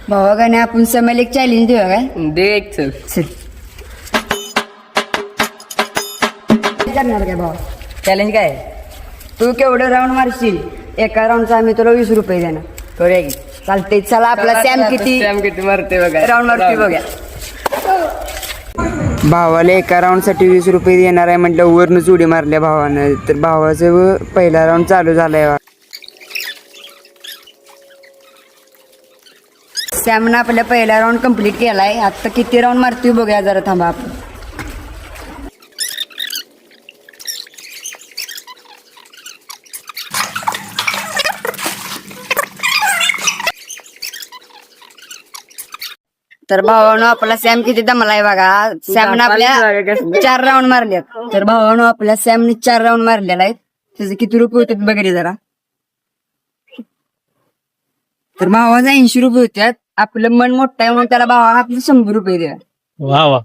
भावागाने आपण समोर एक चॅलेंज देऊया काय दे एक चल. चल काय करणार काय भावा चॅलेंज काय आहे? तू केवढं राऊंड मारशील एका राऊंडचा आम्ही तुला 20 रुपये देणार करूया की. चालतंय चला आपला सॅम किती सॅम किती मारते बघा. राऊंड मारतोय बघा भावाला एका राऊंड साठी 20 रुपये देणार आहे म्हटलं वरनच उडी मारल्या भावानं तर भावाचं पहिला राऊंड चालू झालाय. सॅमनं आपल्या पहिला राऊंड कम्प्लीट केलाय आता किती राऊंड मारतोय बघूया जरा थांबा आपण तर भावानं आपला सॅम किती दमलाय बघा सॅमनं आपल्या 4 राऊंड मारल्यात तर भावानं आपल्या सॅमने 4 राऊंड मारलेला आहे त्याचे किती रुपये होतात बघा रे जरा तर भावाचा 80 रुपये होत्यात आपलं मन मोठं आहे म्हणून त्याला भावा आपले 100 रुपये द्या वा वा